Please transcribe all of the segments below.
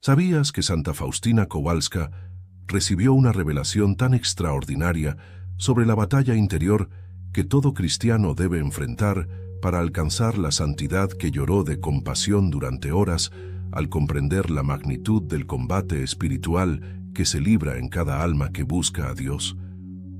¿Sabías que Santa Faustina Kowalska recibió una revelación tan extraordinaria sobre la batalla interior que todo cristiano debe enfrentar para alcanzar la santidad, que lloró de compasión durante horas al comprender la magnitud del combate espiritual que se libra en cada alma que busca a Dios?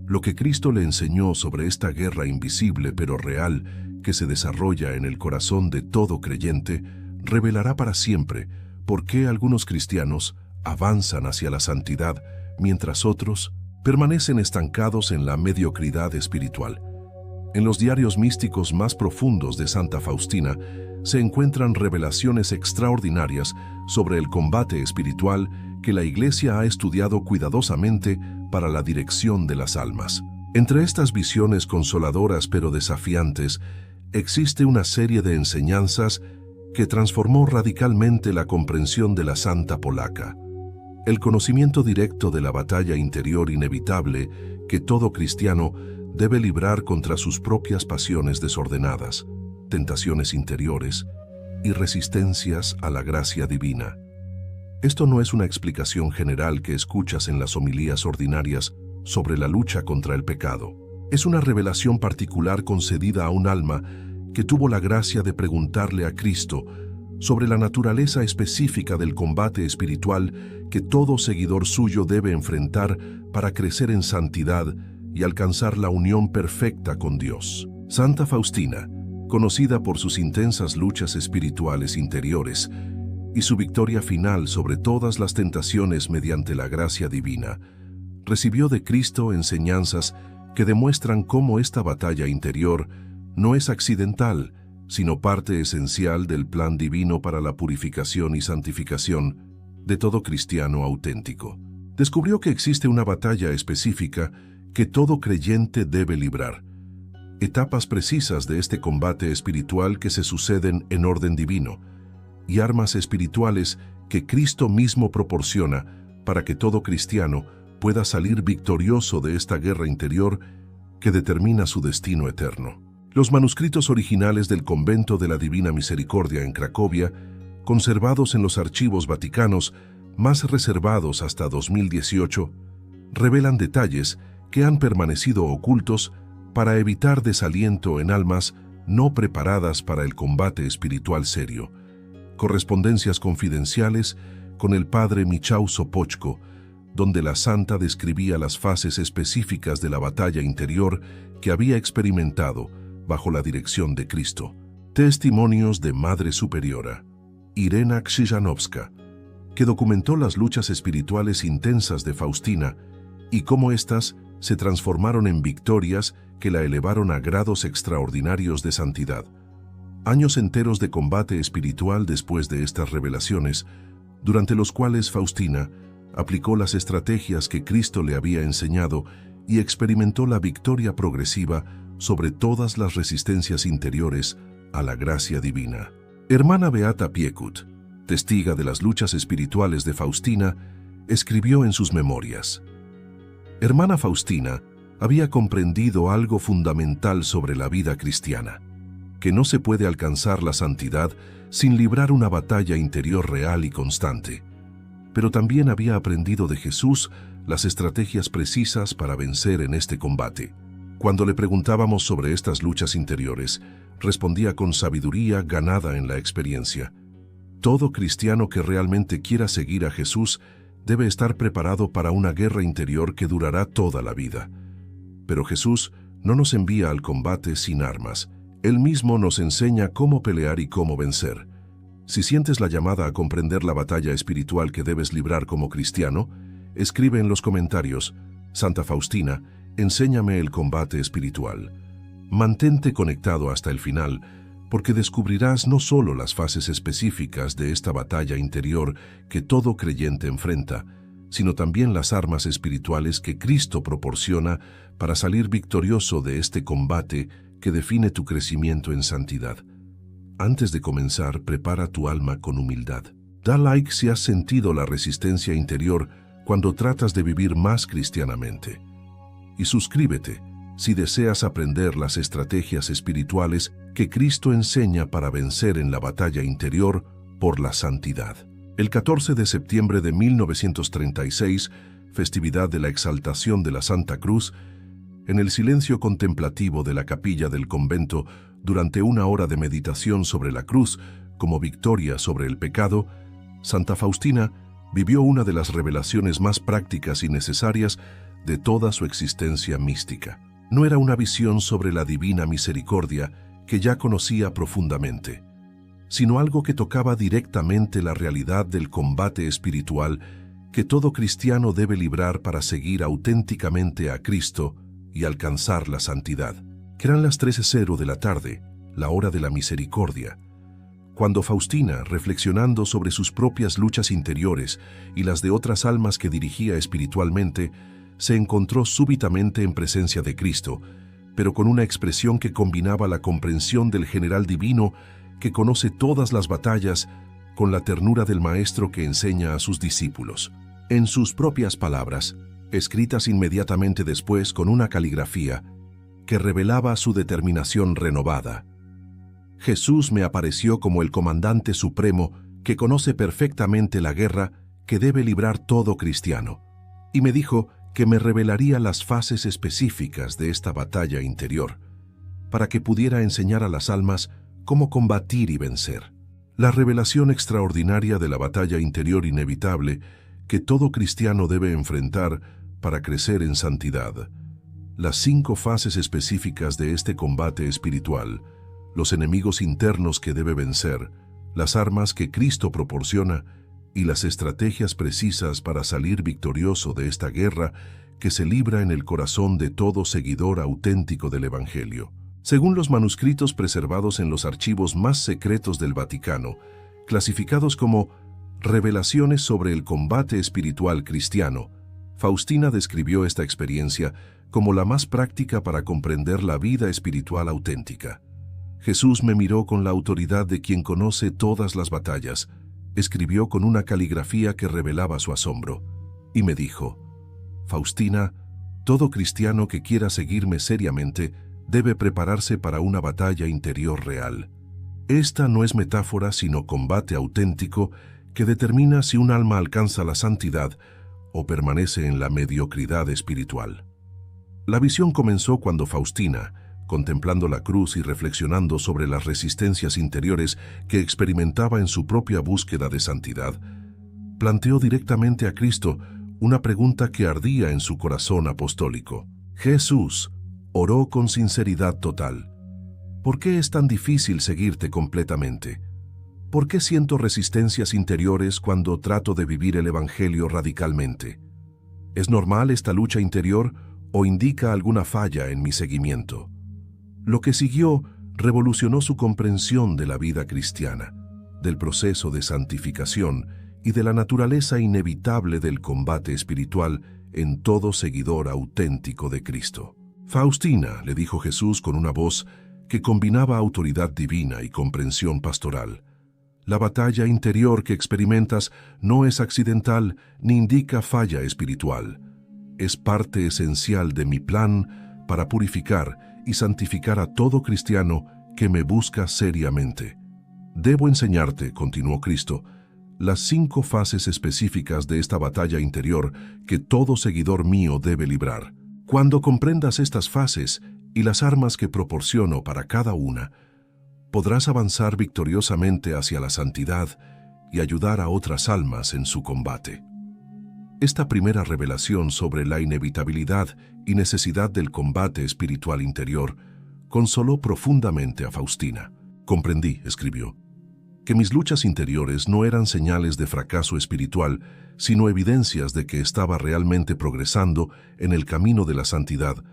Lo que Cristo le enseñó sobre esta guerra invisible pero real que se desarrolla en el corazón de todo creyente revelará para siempre por qué algunos cristianos avanzan hacia la santidad mientras otros permanecen estancados en la mediocridad espiritual. En los diarios místicos más profundos de Santa Faustina se encuentran revelaciones extraordinarias sobre el combate espiritual que la Iglesia ha estudiado cuidadosamente para la dirección de las almas. Entre estas visiones consoladoras pero desafiantes, existe una serie de enseñanzas que transformó radicalmente la comprensión de la santa polaca. El conocimiento directo de la batalla interior inevitable que todo cristiano debe librar contra sus propias pasiones desordenadas, tentaciones interiores y resistencias a la gracia divina. Esto no es una explicación general que escuchas en las homilías ordinarias sobre la lucha contra el pecado. Es una revelación particular concedida a un alma que tuvo la gracia de preguntarle a Cristo sobre la naturaleza específica del combate espiritual que todo seguidor suyo debe enfrentar para crecer en santidad y alcanzar la unión perfecta con Dios. Santa Faustina, conocida por sus intensas luchas espirituales interiores y su victoria final sobre todas las tentaciones mediante la gracia divina, recibió de Cristo enseñanzas que demuestran cómo esta batalla interior no es accidental, sino parte esencial del plan divino para la purificación y santificación de todo cristiano auténtico. Descubrió que existe una batalla específica que todo creyente debe librar, etapas precisas de este combate espiritual que se suceden en orden divino, y armas espirituales que Cristo mismo proporciona para que todo cristiano pueda salir victorioso de esta guerra interior que determina su destino eterno. Los manuscritos originales del Convento de la Divina Misericordia en Cracovia, conservados en los archivos vaticanos más reservados hasta 2018, revelan detalles que han permanecido ocultos para evitar desaliento en almas no preparadas para el combate espiritual serio. Correspondencias confidenciales con el padre Michał Sopoćko, donde la santa describía las fases específicas de la batalla interior que había experimentado bajo la dirección de Cristo. Testimonios de Madre Superiora, Irena Krzyżanowska, que documentó las luchas espirituales intensas de Faustina y cómo éstas se transformaron en victorias que la elevaron a grados extraordinarios de santidad. Años enteros de combate espiritual después de estas revelaciones, durante los cuales Faustina aplicó las estrategias que Cristo le había enseñado y experimentó la victoria progresiva sobre todas las resistencias interiores a la gracia divina. Hermana Beata Piekut, testiga de las luchas espirituales de Faustina, escribió en sus memorias: Hermana Faustina había comprendido algo fundamental sobre la vida cristiana, que no se puede alcanzar la santidad sin librar una batalla interior real y constante, pero también había aprendido de Jesús las estrategias precisas para vencer en este combate. Cuando le preguntábamos sobre estas luchas interiores, respondía con sabiduría ganada en la experiencia: todo cristiano que realmente quiera seguir a Jesús debe estar preparado para una guerra interior que durará toda la vida. Pero Jesús no nos envía al combate sin armas. Él mismo nos enseña cómo pelear y cómo vencer. Si sientes la llamada a comprender la batalla espiritual que debes librar como cristiano, escribe en los comentarios: Santa Faustina, enséñame el combate espiritual. Mantente conectado hasta el final, porque descubrirás no solo las fases específicas de esta batalla interior que todo creyente enfrenta, sino también las armas espirituales que Cristo proporciona para salir victorioso de este combate que define tu crecimiento en santidad. Antes de comenzar, prepara tu alma con humildad. Da like si has sentido la resistencia interior cuando tratas de vivir más cristianamente. Y suscríbete si deseas aprender las estrategias espirituales que Cristo enseña para vencer en la batalla interior por la santidad. El 14 de septiembre de 1936, festividad de la exaltación de la Santa Cruz, en el silencio contemplativo de la capilla del convento, durante una hora de meditación sobre la cruz como victoria sobre el pecado, Santa Faustina vivió una de las revelaciones más prácticas y necesarias de toda su existencia mística. No era una visión sobre la divina misericordia que ya conocía profundamente, sino algo que tocaba directamente la realidad del combate espiritual que todo cristiano debe librar para seguir auténticamente a Cristo y alcanzar la santidad. Eran las 13:00 de la tarde, la hora de la misericordia, cuando Faustina, reflexionando sobre sus propias luchas interiores y las de otras almas que dirigía espiritualmente, se encontró súbitamente en presencia de Cristo, pero con una expresión que combinaba la comprensión del general divino que conoce todas las batallas con la ternura del maestro que enseña a sus discípulos. En sus propias palabras, escritas inmediatamente después con una caligrafía que revelaba su determinación renovada: Jesús me apareció como el comandante supremo que conoce perfectamente la guerra que debe librar todo cristiano, y me dijo que me revelaría las fases específicas de esta batalla interior, para que pudiera enseñar a las almas cómo combatir y vencer. La revelación extraordinaria de la batalla interior inevitable que todo cristiano debe enfrentar para crecer en santidad. Las 5 fases específicas de este combate espiritual, los enemigos internos que debe vencer, las armas que Cristo proporciona y las estrategias precisas para salir victorioso de esta guerra que se libra en el corazón de todo seguidor auténtico del Evangelio. Según los manuscritos preservados en los archivos más secretos del Vaticano, clasificados como Revelaciones sobre el combate espiritual cristiano, Faustina describió esta experiencia como la más práctica para comprender la vida espiritual auténtica. Jesús me miró con la autoridad de quien conoce todas las batallas, escribió con una caligrafía que revelaba su asombro, y me dijo: Faustina, todo cristiano que quiera seguirme seriamente debe prepararse para una batalla interior real. Esta no es metáfora, sino combate auténtico que determina si un alma alcanza la santidad o permanece en la mediocridad espiritual. La visión comenzó cuando Faustina, contemplando la cruz y reflexionando sobre las resistencias interiores que experimentaba en su propia búsqueda de santidad, planteó directamente a Cristo una pregunta que ardía en su corazón apostólico. Jesús oró con sinceridad total: ¿por qué es tan difícil seguirte completamente? ¿Por qué siento resistencias interiores cuando trato de vivir el Evangelio radicalmente? ¿Es normal esta lucha interior o indica alguna falla en mi seguimiento? Lo que siguió revolucionó su comprensión de la vida cristiana, del proceso de santificación y de la naturaleza inevitable del combate espiritual en todo seguidor auténtico de Cristo. Faustina, le dijo Jesús con una voz que combinaba autoridad divina y comprensión pastoral, la batalla interior que experimentas no es accidental ni indica falla espiritual. Es parte esencial de mi plan para purificar y santificar a todo cristiano que me busca seriamente. Debo enseñarte, continuó Cristo, las 5 fases específicas de esta batalla interior que todo seguidor mío debe librar. Cuando comprendas estas fases y las armas que proporciono para cada una, podrás avanzar victoriosamente hacia la santidad y ayudar a otras almas en su combate. Esta primera revelación sobre la inevitabilidad y necesidad del combate espiritual interior consoló profundamente a Faustina. Comprendí, escribió, que mis luchas interiores no eran señales de fracaso espiritual, sino evidencias de que estaba realmente progresando en el camino de la santidad,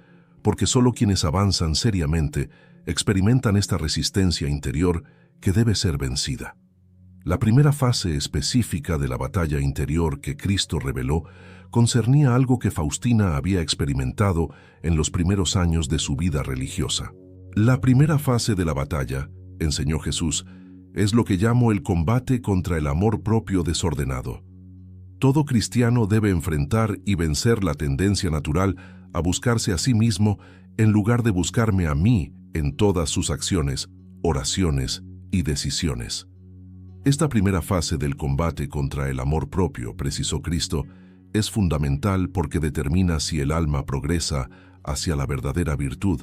porque solo quienes avanzan seriamente experimentan esta resistencia interior que debe ser vencida. La primera fase específica de la batalla interior que Cristo reveló concernía algo que Faustina había experimentado en los primeros años de su vida religiosa. La primera fase de la batalla, enseñó Jesús, es lo que llamo el combate contra el amor propio desordenado. Todo cristiano debe enfrentar y vencer la tendencia natural a buscarse a sí mismo en lugar de buscarme a mí en todas sus acciones, oraciones y decisiones. Esta primera fase del combate contra el amor propio, precisó Cristo, es fundamental porque determina si el alma progresa hacia la verdadera virtud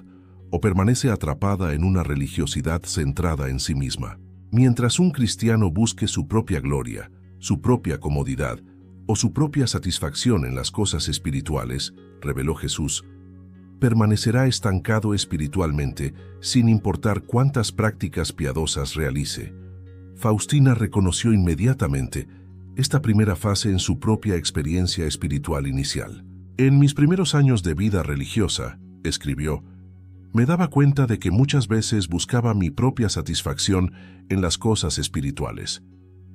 o permanece atrapada en una religiosidad centrada en sí misma. Mientras un cristiano busque su propia gloria, su propia comodidad o su propia satisfacción en las cosas espirituales, reveló Jesús, permanecerá estancado espiritualmente sin importar cuántas prácticas piadosas realice. Faustina reconoció inmediatamente esta primera fase en su propia experiencia espiritual inicial. En mis primeros años de vida religiosa, escribió, me daba cuenta de que muchas veces buscaba mi propia satisfacción en las cosas espirituales.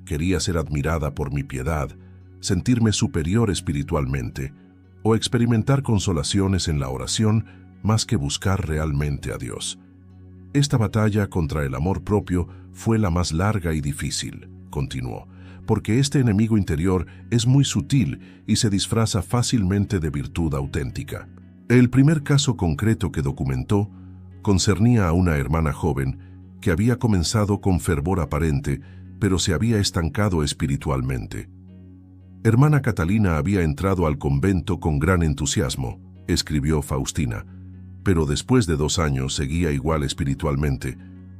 Quería ser admirada por mi piedad, sentirme superior espiritualmente o experimentar consolaciones en la oración más que buscar realmente a Dios. Esta batalla contra el amor propio fue la más larga y difícil, continuó, porque este enemigo interior es muy sutil y se disfraza fácilmente de virtud auténtica. El primer caso concreto que documentó concernía a una hermana joven que había comenzado con fervor aparente, pero se había estancado espiritualmente. Hermana Catalina había entrado al convento con gran entusiasmo, escribió Faustina, pero después de 2 años seguía igual espiritualmente,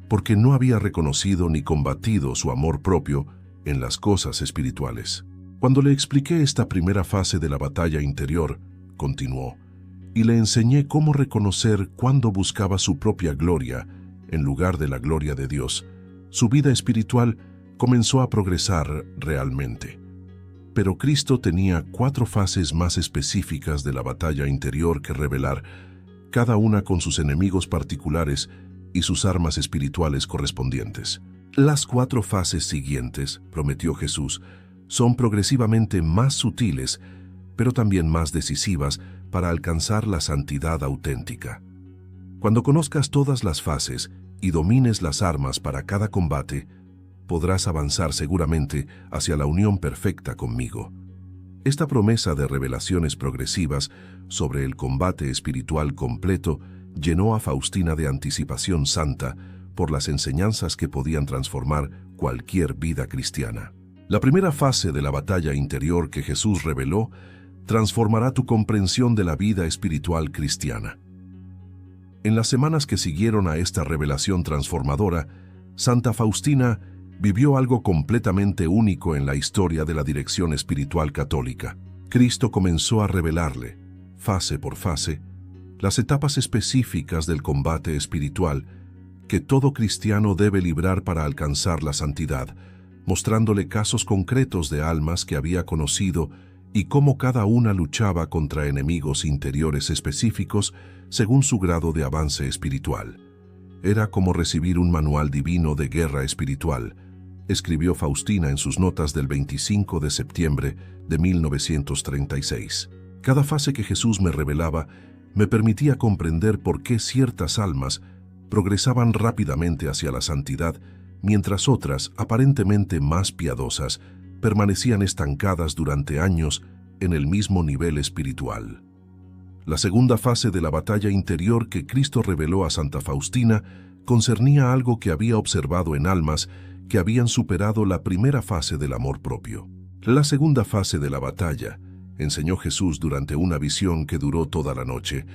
porque no había reconocido ni combatido su amor propio en las cosas espirituales. Cuando le expliqué esta primera fase de la batalla interior, continuó, y le enseñé cómo reconocer cuándo buscaba su propia gloria en lugar de la gloria de Dios, su vida espiritual comenzó a progresar realmente. Pero Cristo tenía 4 fases más específicas de la batalla interior que revelar, cada una con sus enemigos particulares y sus armas espirituales correspondientes. Las 4 fases siguientes, prometió Jesús, son progresivamente más sutiles, pero también más decisivas para alcanzar la santidad auténtica. Cuando conozcas todas las fases y domines las armas para cada combate, podrás avanzar seguramente hacia la unión perfecta conmigo. Esta promesa de revelaciones progresivas sobre el combate espiritual completo llenó a Faustina de anticipación santa por las enseñanzas que podían transformar cualquier vida cristiana. La primera fase de la batalla interior que Jesús reveló transformará tu comprensión de la vida espiritual cristiana. En las semanas que siguieron a esta revelación transformadora, Santa Faustina vivió algo completamente único en la historia de la dirección espiritual católica. Cristo comenzó a revelarle, fase por fase, las etapas específicas del combate espiritual que todo cristiano debe librar para alcanzar la santidad, mostrándole casos concretos de almas que había conocido y cómo cada una luchaba contra enemigos interiores específicos según su grado de avance espiritual. Era como recibir un manual divino de guerra espiritual, escribió Faustina en sus notas del 25 de septiembre de 1936. Cada fase que Jesús me revelaba me permitía comprender por qué ciertas almas progresaban rápidamente hacia la santidad, mientras otras, aparentemente más piadosas, permanecían estancadas durante años en el mismo nivel espiritual. La segunda fase de la batalla interior que Cristo reveló a Santa Faustina concernía algo que había observado en almas que habían superado la primera fase del amor propio. La segunda fase de la batalla, enseñó Jesús durante una visión que duró toda la noche,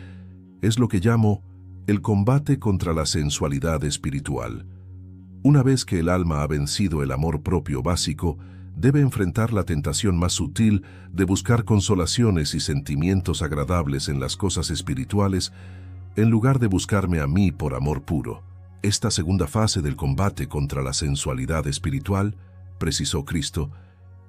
es lo que llamo el combate contra la sensualidad espiritual. Una vez que el alma ha vencido el amor propio básico, debe enfrentar la tentación más sutil de buscar consolaciones y sentimientos agradables en las cosas espirituales, en lugar de buscarme a mí por amor puro. Esta segunda fase del combate contra la sensualidad espiritual, precisó Cristo,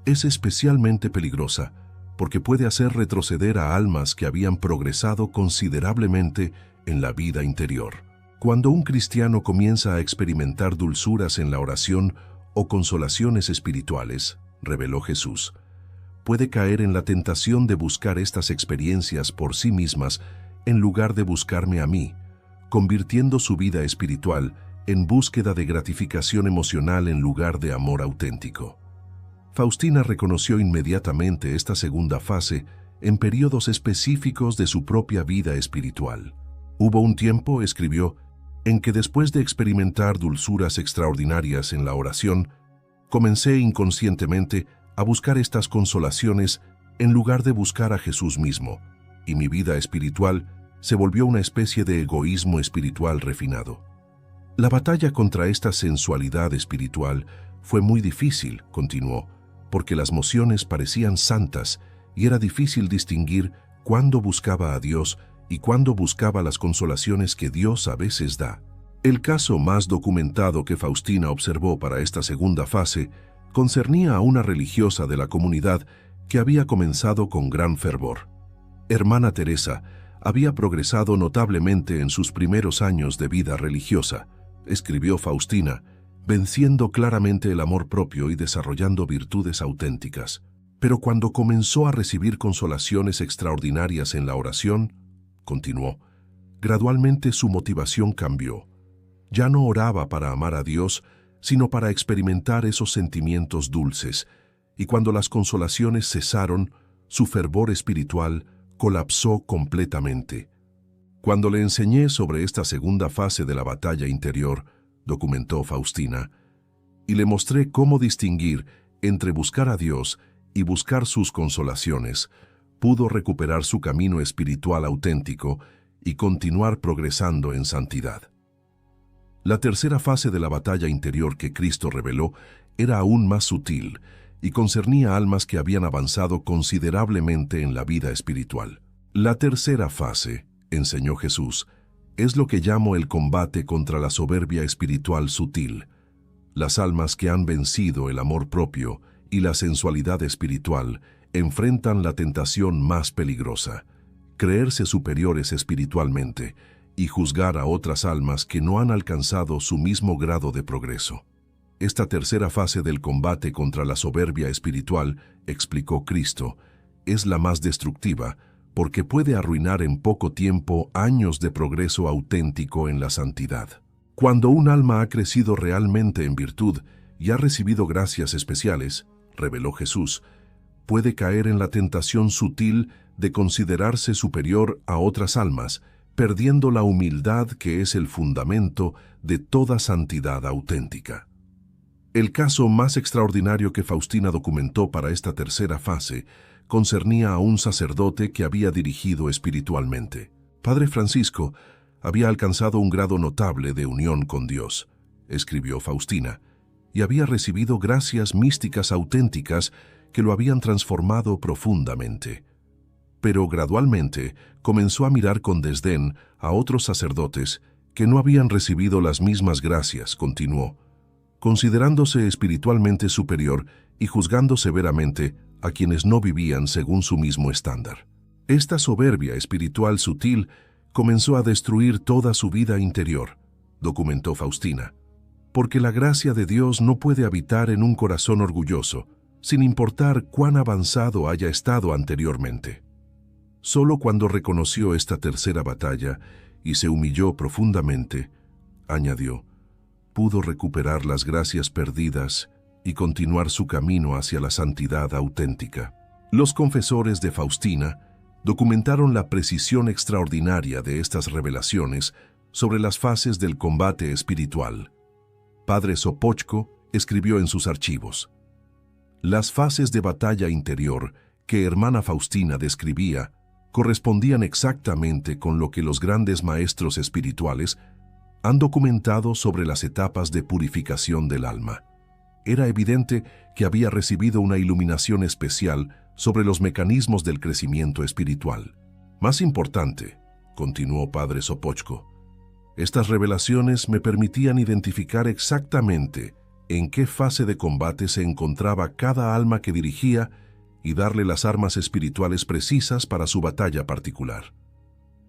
es especialmente peligrosa porque puede hacer retroceder a almas que habían progresado considerablemente en la vida interior. Cuando un cristiano comienza a experimentar dulzuras en la oración o consolaciones espirituales, reveló Jesús, puede caer en la tentación de buscar estas experiencias por sí mismas en lugar de buscarme a mí, convirtiendo su vida espiritual en búsqueda de gratificación emocional en lugar de amor auténtico. Faustina reconoció inmediatamente esta segunda fase en periodos específicos de su propia vida espiritual. Hubo un tiempo, escribió, en que después de experimentar dulzuras extraordinarias en la oración, comencé inconscientemente a buscar estas consolaciones en lugar de buscar a Jesús mismo, y mi vida espiritual se volvió una especie de egoísmo espiritual refinado. La batalla contra esta sensualidad espiritual fue muy difícil, continuó, porque las mociones parecían santas y era difícil distinguir cuándo buscaba a Dios y cuándo buscaba las consolaciones que Dios a veces da. El caso más documentado que Faustina observó para esta segunda fase concernía a una religiosa de la comunidad que había comenzado con gran fervor. Hermana Teresa había progresado notablemente en sus primeros años de vida religiosa, escribió Faustina, venciendo claramente el amor propio y desarrollando virtudes auténticas. Pero cuando comenzó a recibir consolaciones extraordinarias en la oración, continuó, gradualmente su motivación cambió. Ya no oraba para amar a Dios, sino para experimentar esos sentimientos dulces, y cuando las consolaciones cesaron, su fervor espiritual colapsó completamente. Cuando le enseñé sobre esta segunda fase de la batalla interior, documentó Faustina, y le mostré cómo distinguir entre buscar a Dios y buscar sus consolaciones, pudo recuperar su camino espiritual auténtico y continuar progresando en santidad. La tercera fase de la batalla interior que Cristo reveló era aún más sutil y concernía almas que habían avanzado considerablemente en la vida espiritual. La tercera fase, enseñó Jesús, es lo que llamo el combate contra la soberbia espiritual sutil. Las almas que han vencido el amor propio y la sensualidad espiritual enfrentan la tentación más peligrosa, creerse superiores espiritualmente y juzgar a otras almas que no han alcanzado su mismo grado de progreso. Esta tercera fase del combate contra la soberbia espiritual, explicó Cristo, es la más destructiva porque puede arruinar en poco tiempo años de progreso auténtico en la santidad. Cuando un alma ha crecido realmente en virtud y ha recibido gracias especiales, reveló Jesús, puede caer en la tentación sutil de considerarse superior a otras almas, perdiendo la humildad que es el fundamento de toda santidad auténtica. El caso más extraordinario que Faustina documentó para esta tercera fase concernía a un sacerdote que había dirigido espiritualmente. Padre Francisco había alcanzado un grado notable de unión con Dios, escribió Faustina, y había recibido gracias místicas auténticas que lo habían transformado profundamente. Pero gradualmente comenzó a mirar con desdén a otros sacerdotes que no habían recibido las mismas gracias, continuó, considerándose espiritualmente superior y juzgando severamente a quienes no vivían según su mismo estándar. Esta soberbia espiritual sutil comenzó a destruir toda su vida interior, documentó Faustina, porque la gracia de Dios no puede habitar en un corazón orgulloso, sin importar cuán avanzado haya estado anteriormente. Solo cuando reconoció esta tercera batalla y se humilló profundamente, añadió, pudo recuperar las gracias perdidas y continuar su camino hacia la santidad auténtica. Los confesores de Faustina documentaron la precisión extraordinaria de estas revelaciones sobre las fases del combate espiritual. Padre Sopochko escribió en sus archivos, las fases de batalla interior que hermana Faustina describía correspondían exactamente con lo que los grandes maestros espirituales han documentado sobre las etapas de purificación del alma. Era evidente que había recibido una iluminación especial sobre los mecanismos del crecimiento espiritual. Más importante, continuó Padre Sopochko, estas revelaciones me permitían identificar exactamente en qué fase de combate se encontraba cada alma que dirigía y darle las armas espirituales precisas para su batalla particular.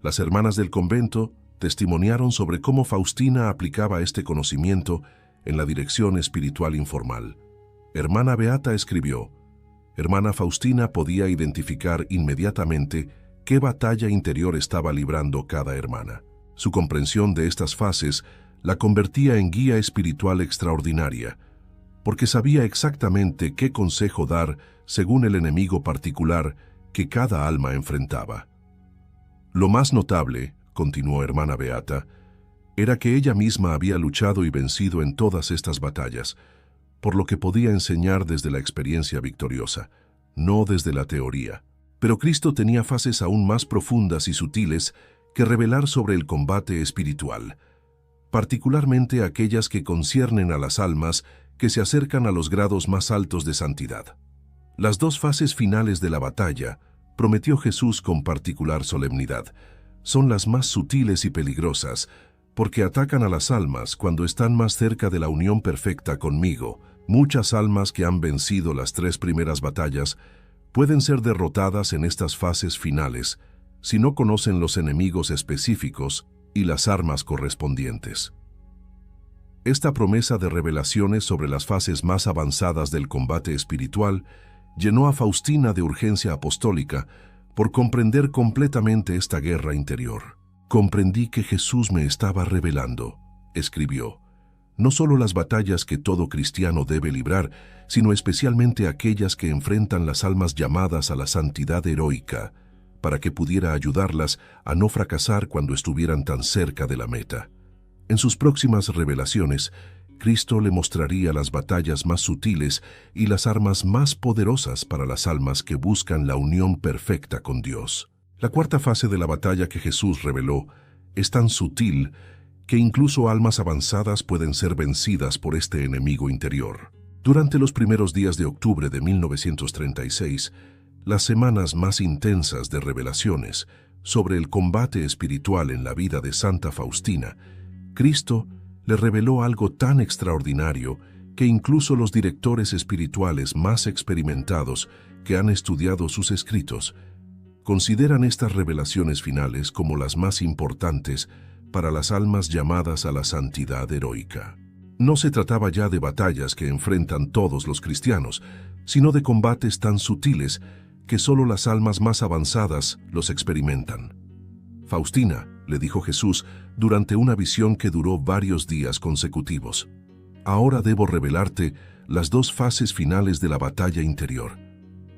Las hermanas del convento testimoniaron sobre cómo Faustina aplicaba este conocimiento en la dirección espiritual informal. Hermana Beata escribió, hermana Faustina podía identificar inmediatamente qué batalla interior estaba librando cada hermana. Su comprensión de estas fases la convertía en guía espiritual extraordinaria, porque sabía exactamente qué consejo dar según el enemigo particular que cada alma enfrentaba. Lo más notable, continuó hermana Beata, era que ella misma había luchado y vencido en todas estas batallas, por lo que podía enseñar desde la experiencia victoriosa, no desde la teoría. Pero Cristo tenía fases aún más profundas y sutiles que revelar sobre el combate espiritual, particularmente aquellas que conciernen a las almas que se acercan a los grados más altos de santidad. Las dos fases finales de la batalla, prometió Jesús con particular solemnidad, son las más sutiles y peligrosas, porque atacan a las almas cuando están más cerca de la unión perfecta conmigo. Muchas almas que han vencido las 3 primeras batallas pueden ser derrotadas en estas fases finales si no conocen los enemigos específicos y las armas correspondientes. Esta promesa de revelaciones sobre las fases más avanzadas del combate espiritual llenó a Faustina de urgencia apostólica por comprender completamente esta guerra interior. «Comprendí que Jesús me estaba revelando», escribió, «no solo las batallas que todo cristiano debe librar, sino especialmente aquellas que enfrentan las almas llamadas a la santidad heroica, para que pudiera ayudarlas a no fracasar cuando estuvieran tan cerca de la meta». En sus próximas revelaciones, Cristo le mostraría las batallas más sutiles y las armas más poderosas para las almas que buscan la unión perfecta con Dios. La cuarta fase de la batalla que Jesús reveló es tan sutil que incluso almas avanzadas pueden ser vencidas por este enemigo interior. Durante los primeros días de octubre de 1936, las semanas más intensas de revelaciones sobre el combate espiritual en la vida de Santa Faustina, Cristo le reveló algo tan extraordinario que incluso los directores espirituales más experimentados que han estudiado sus escritos consideran estas revelaciones finales como las más importantes para las almas llamadas a la santidad heroica. No se trataba ya de batallas que enfrentan todos los cristianos, sino de combates tan sutiles que solo las almas más avanzadas los experimentan. «Faustina», le dijo Jesús durante una visión que duró varios días consecutivos, «ahora debo revelarte las 2 fases finales de la batalla interior,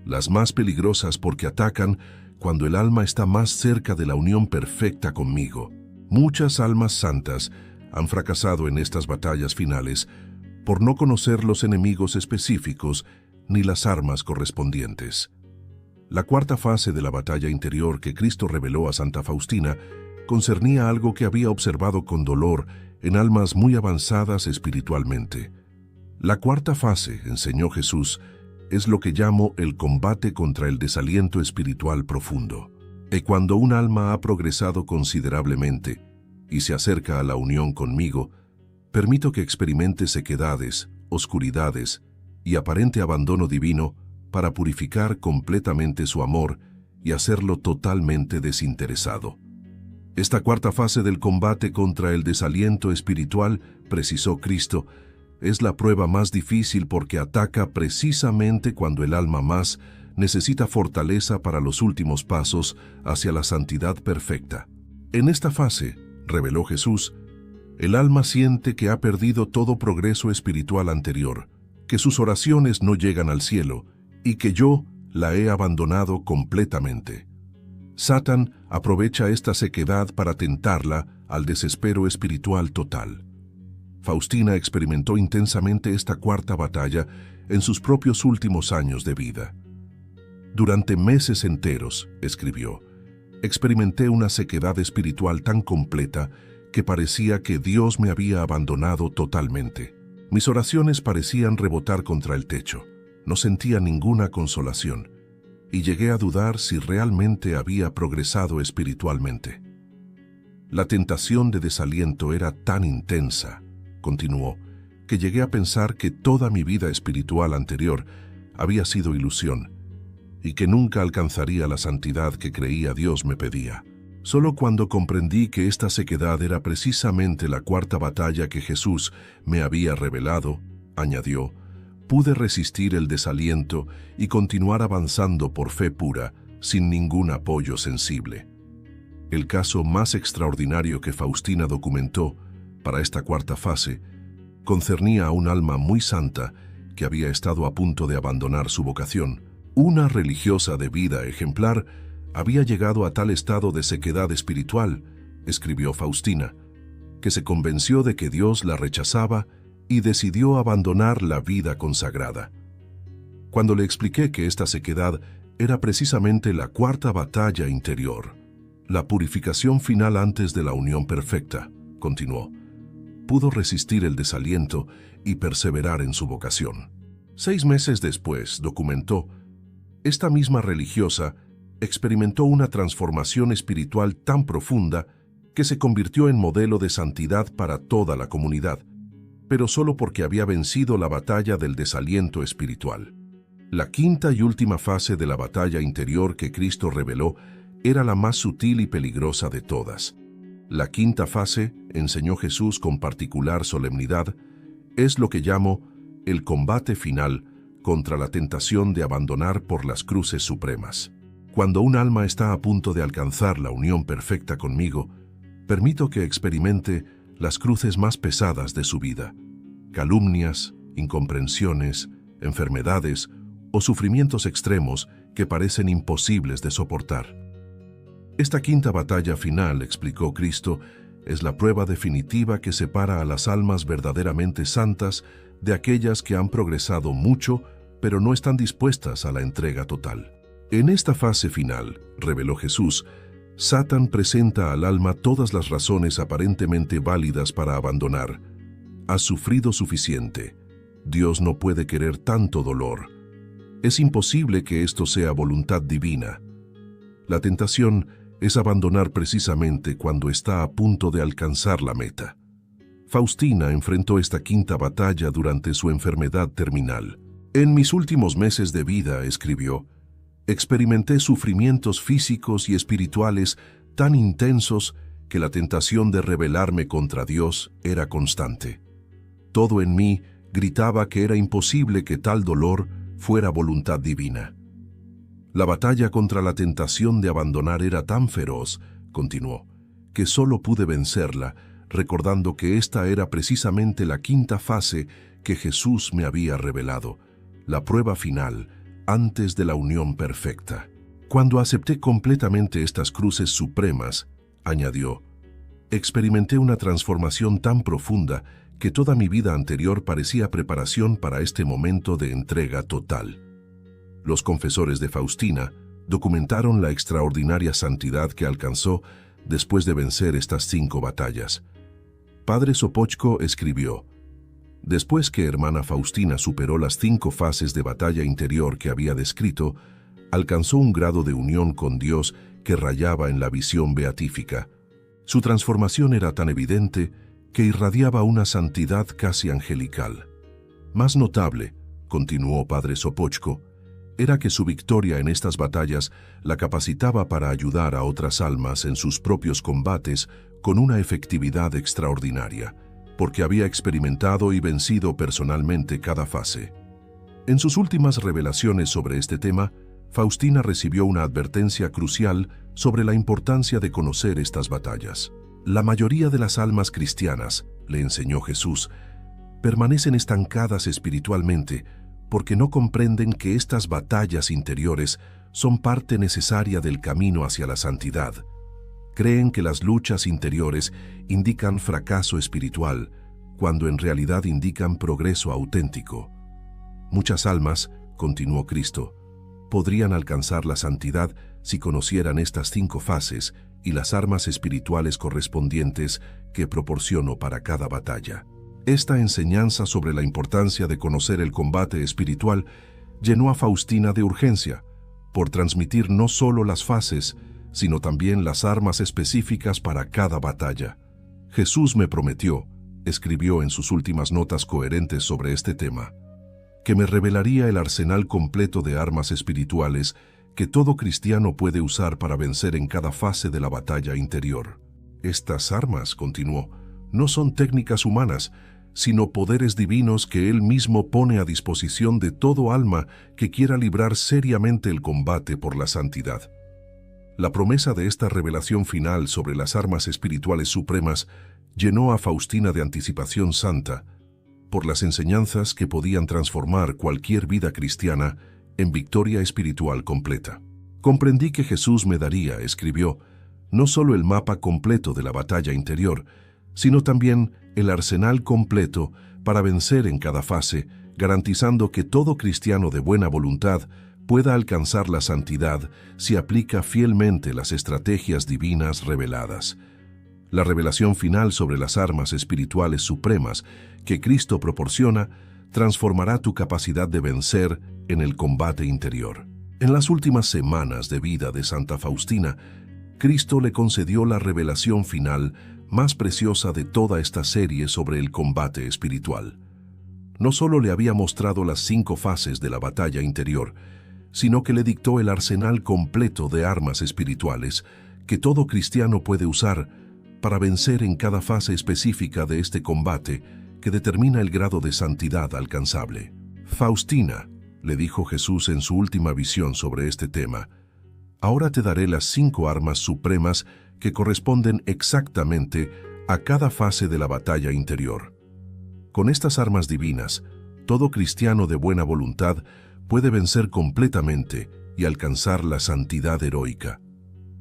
las más peligrosas porque atacan cuando el alma está más cerca de la unión perfecta conmigo. Muchas almas santas han fracasado en estas batallas finales por no conocer los enemigos específicos ni las armas correspondientes». La cuarta fase de la batalla interior que Cristo reveló a Santa Faustina concernía algo que había observado con dolor en almas muy avanzadas espiritualmente. La cuarta fase, enseñó Jesús, es lo que llamo el combate contra el desaliento espiritual profundo. Y cuando un alma ha progresado considerablemente y se acerca a la unión conmigo, permito que experimente sequedades, oscuridades y aparente abandono divino para purificar completamente su amor y hacerlo totalmente desinteresado. Esta cuarta fase del combate contra el desaliento espiritual, precisó Cristo, es la prueba más difícil porque ataca precisamente cuando el alma más necesita fortaleza para los últimos pasos hacia la santidad perfecta. En esta fase, reveló Jesús, el alma siente que ha perdido todo progreso espiritual anterior, que sus oraciones no llegan al cielo y que yo la he abandonado completamente. Satán aprovecha esta sequedad para tentarla al desespero espiritual total. Faustina experimentó intensamente esta cuarta batalla en sus propios últimos años de vida. Durante meses enteros, escribió, experimenté una sequedad espiritual tan completa que parecía que Dios me había abandonado totalmente. Mis oraciones parecían rebotar contra el techo. No sentía ninguna consolación y llegué a dudar si realmente había progresado espiritualmente. La tentación de desaliento era tan intensa, continuó, que llegué a pensar que toda mi vida espiritual anterior había sido ilusión y que nunca alcanzaría la santidad que creía Dios me pedía. Solo cuando comprendí que esta sequedad era precisamente la cuarta batalla que Jesús me había revelado, añadió, pude resistir el desaliento y continuar avanzando por fe pura, sin ningún apoyo sensible. El caso más extraordinario que Faustina documentó para esta cuarta fase concernía a un alma muy santa que había estado a punto de abandonar su vocación. Una religiosa de vida ejemplar había llegado a tal estado de sequedad espiritual, escribió Faustina, que se convenció de que Dios la rechazaba y decidió abandonar la vida consagrada. Cuando le expliqué que esta sequedad era precisamente la cuarta batalla interior, la purificación final antes de la unión perfecta, continuó, pudo resistir el desaliento y perseverar en su vocación. 6 meses después, documentó, esta misma religiosa experimentó una transformación espiritual tan profunda que se convirtió en modelo de santidad para toda la comunidad, pero solo porque había vencido la batalla del desaliento espiritual. La quinta y última fase de la batalla interior que Cristo reveló era la más sutil y peligrosa de todas. La quinta fase, enseñó Jesús con particular solemnidad, es lo que llamo el combate final contra la tentación de abandonar por las cruces supremas. Cuando un alma está a punto de alcanzar la unión perfecta conmigo, permito que experimente las cruces más pesadas de su vida, calumnias, incomprensiones, enfermedades o sufrimientos extremos que parecen imposibles de soportar. Esta quinta batalla final, explicó Cristo, es la prueba definitiva que separa a las almas verdaderamente santas de aquellas que han progresado mucho, pero no están dispuestas a la entrega total. En esta fase final, reveló Jesús, Satán presenta al alma todas las razones aparentemente válidas para abandonar. Has sufrido suficiente. Dios no puede querer tanto dolor. Es imposible que esto sea voluntad divina. La tentación es abandonar precisamente cuando está a punto de alcanzar la meta. Faustina enfrentó esta quinta batalla durante su enfermedad terminal. En mis últimos meses de vida, escribió, experimenté sufrimientos físicos y espirituales tan intensos que la tentación de rebelarme contra Dios era constante. Todo en mí gritaba que era imposible que tal dolor fuera voluntad divina. La batalla contra la tentación de abandonar era tan feroz, continuó, que solo pude vencerla, recordando que esta era precisamente la quinta fase que Jesús me había revelado, la prueba final, antes de la unión perfecta. Cuando acepté completamente estas cruces supremas, añadió, experimenté una transformación tan profunda que toda mi vida anterior parecía preparación para este momento de entrega total. Los confesores de Faustina documentaron la extraordinaria santidad que alcanzó después de vencer estas 5 batallas. Padre Sopoćko escribió, después que hermana Faustina superó las 5 fases de batalla interior que había descrito, alcanzó un grado de unión con Dios que rayaba en la visión beatífica. Su transformación era tan evidente que irradiaba una santidad casi angelical. Más notable, continuó Padre Sopoćko, era que su victoria en estas batallas la capacitaba para ayudar a otras almas en sus propios combates con una efectividad extraordinaria, porque había experimentado y vencido personalmente cada fase. En sus últimas revelaciones sobre este tema, Faustina recibió una advertencia crucial sobre la importancia de conocer estas batallas. La mayoría de las almas cristianas, le enseñó Jesús, permanecen estancadas espiritualmente porque no comprenden que estas batallas interiores son parte necesaria del camino hacia la santidad. Creen que las luchas interiores indican fracaso espiritual, cuando en realidad indican progreso auténtico. Muchas almas, continuó Cristo, podrían alcanzar la santidad si conocieran estas 5 fases y las armas espirituales correspondientes que proporciono para cada batalla. Esta enseñanza sobre la importancia de conocer el combate espiritual llenó a Faustina de urgencia, por transmitir no solo las fases, sino también las armas específicas para cada batalla. Jesús me prometió, escribió en sus últimas notas coherentes sobre este tema, que me revelaría el arsenal completo de armas espirituales que todo cristiano puede usar para vencer en cada fase de la batalla interior. Estas armas, continuó, no son técnicas humanas, sino poderes divinos que Él mismo pone a disposición de todo alma que quiera librar seriamente el combate por la santidad. La promesa de esta revelación final sobre las armas espirituales supremas llenó a Faustina de anticipación santa por las enseñanzas que podían transformar cualquier vida cristiana en victoria espiritual completa. Comprendí que Jesús me daría, escribió, no solo el mapa completo de la batalla interior, sino también el arsenal completo para vencer en cada fase, garantizando que todo cristiano de buena voluntad pueda alcanzar la santidad si aplica fielmente las estrategias divinas reveladas. La revelación final sobre las armas espirituales supremas que Cristo proporciona transformará tu capacidad de vencer en el combate interior. En las últimas semanas de vida de Santa Faustina, Cristo le concedió la revelación final más preciosa de toda esta serie sobre el combate espiritual. No solo le había mostrado las 5 fases de la batalla interior, sino que le dictó el arsenal completo de armas espirituales que todo cristiano puede usar para vencer en cada fase específica de este combate que determina el grado de santidad alcanzable. Faustina, le dijo Jesús en su última visión sobre este tema, ahora te daré las 5 armas supremas que corresponden exactamente a cada fase de la batalla interior. Con estas armas divinas, todo cristiano de buena voluntad puede vencer completamente y alcanzar la santidad heroica.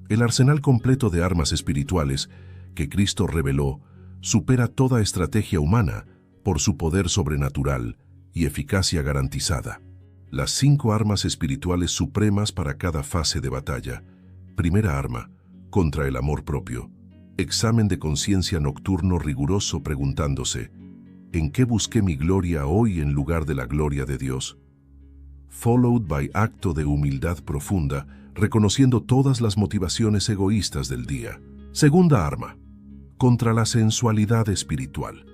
El arsenal completo de armas espirituales que Cristo reveló supera toda estrategia humana por su poder sobrenatural y eficacia garantizada. Las 5 armas espirituales supremas para cada fase de batalla. Primera arma, contra el amor propio. Examen de conciencia nocturno riguroso preguntándose, ¿en qué busqué mi gloria hoy en lugar de la gloria de Dios? Followed by acto de humildad profunda, reconociendo todas las motivaciones egoístas del día. Segunda arma, contra la sensualidad espiritual.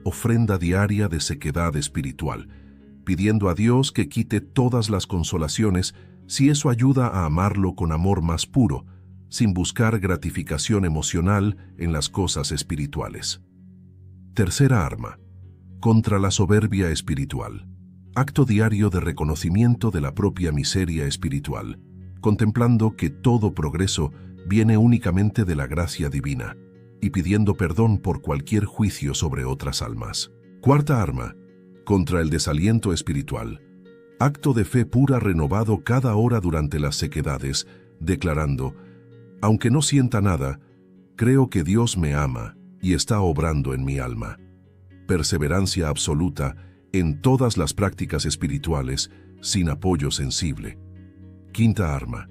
Ofrenda diaria de sequedad espiritual, pidiendo a Dios que quite todas las consolaciones si eso ayuda a amarlo con amor más puro, sin buscar gratificación emocional en las cosas espirituales. Tercera arma, contra la soberbia espiritual. Acto diario de reconocimiento de la propia miseria espiritual, contemplando que todo progreso viene únicamente de la gracia divina y pidiendo perdón por cualquier juicio sobre otras almas. Cuarta arma, contra el desaliento espiritual. Acto de fe pura renovado cada hora durante las sequedades, declarando, aunque no sienta nada, creo que Dios me ama y está obrando en mi alma. Perseverancia absoluta en todas las prácticas espirituales, sin apoyo sensible. Quinta arma,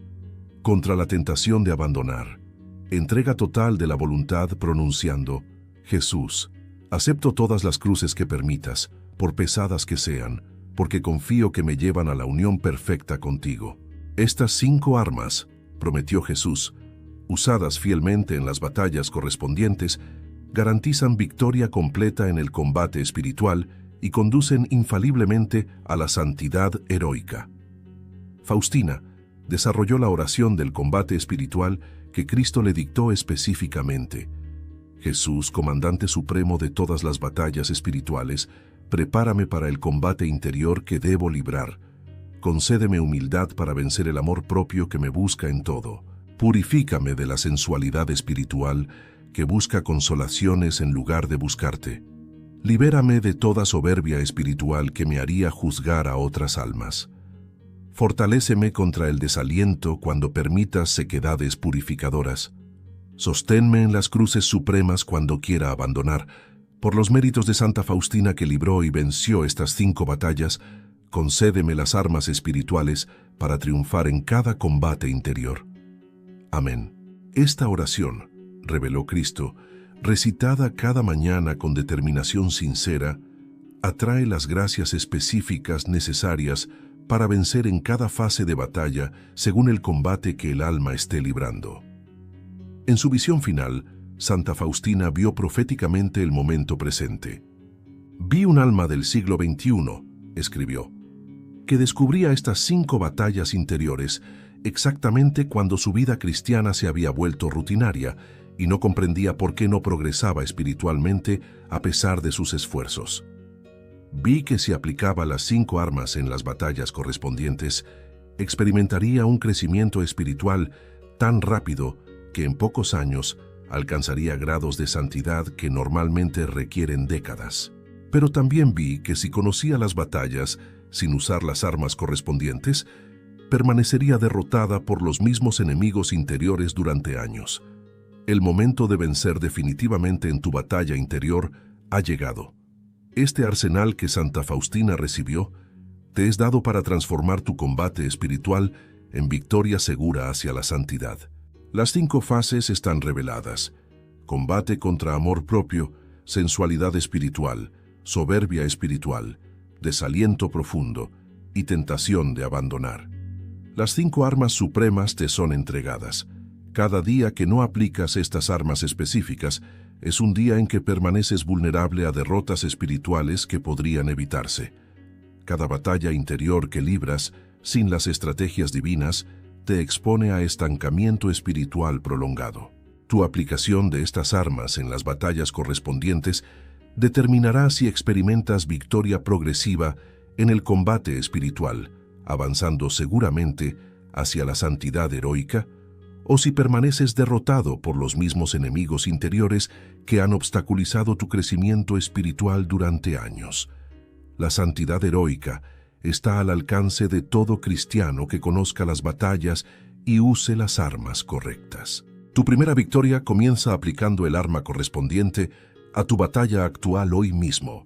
contra la tentación de abandonar. Entrega total de la voluntad pronunciando, Jesús, acepto todas las cruces que permitas, por pesadas que sean, porque confío que me llevan a la unión perfecta contigo. Estas 5 armas, prometió Jesús, usadas fielmente en las batallas correspondientes, garantizan victoria completa en el combate espiritual y conducen infaliblemente a la santidad heroica. Faustina desarrolló la oración del combate espiritual que Cristo le dictó específicamente. Jesús, comandante supremo de todas las batallas espirituales, prepárame para el combate interior que debo librar. Concédeme humildad para vencer el amor propio que me busca en todo. Purifícame de la sensualidad espiritual que busca consolaciones en lugar de buscarte. Libérame de toda soberbia espiritual que me haría juzgar a otras almas. Fortaléceme contra el desaliento cuando permitas sequedades purificadoras. Sosténme en las cruces supremas cuando quiera abandonar. Por los méritos de Santa Faustina que libró y venció estas 5 batallas, concédeme las armas espirituales para triunfar en cada combate interior. Amén. Esta oración, reveló Cristo, recitada cada mañana con determinación sincera, atrae las gracias específicas necesarias para vencer en cada fase de batalla según el combate que el alma esté librando. En su visión final, Santa Faustina vio proféticamente el momento presente. Vi un alma del siglo XXI, escribió, que descubría estas 5 batallas interiores exactamente cuando su vida cristiana se había vuelto rutinaria y no comprendía por qué no progresaba espiritualmente a pesar de sus esfuerzos. Vi que si aplicaba las 5 armas en las batallas correspondientes, experimentaría un crecimiento espiritual tan rápido que en pocos años alcanzaría grados de santidad que normalmente requieren décadas. Pero también vi que si conocía las batallas sin usar las armas correspondientes, permanecería derrotada por los mismos enemigos interiores durante años. El momento de vencer definitivamente en tu batalla interior ha llegado. Este arsenal que Santa Faustina recibió te es dado para transformar tu combate espiritual en victoria segura hacia la santidad. Las 5 fases están reveladas: combate contra amor propio, sensualidad espiritual, soberbia espiritual, desaliento profundo y tentación de abandonar. Las 5 armas supremas te son entregadas. Cada día que no aplicas estas armas específicas es un día en que permaneces vulnerable a derrotas espirituales que podrían evitarse. Cada batalla interior que libras sin las estrategias divinas te expone a estancamiento espiritual prolongado. Tu aplicación de estas armas en las batallas correspondientes determinará si experimentas victoria progresiva en el combate espiritual, avanzando seguramente hacia la santidad heroica, o si permaneces derrotado por los mismos enemigos interiores que han obstaculizado tu crecimiento espiritual durante años. La santidad heroica está al alcance de todo cristiano que conozca las batallas y use las armas correctas. Tu primera victoria comienza aplicando el arma correspondiente a tu batalla actual hoy mismo.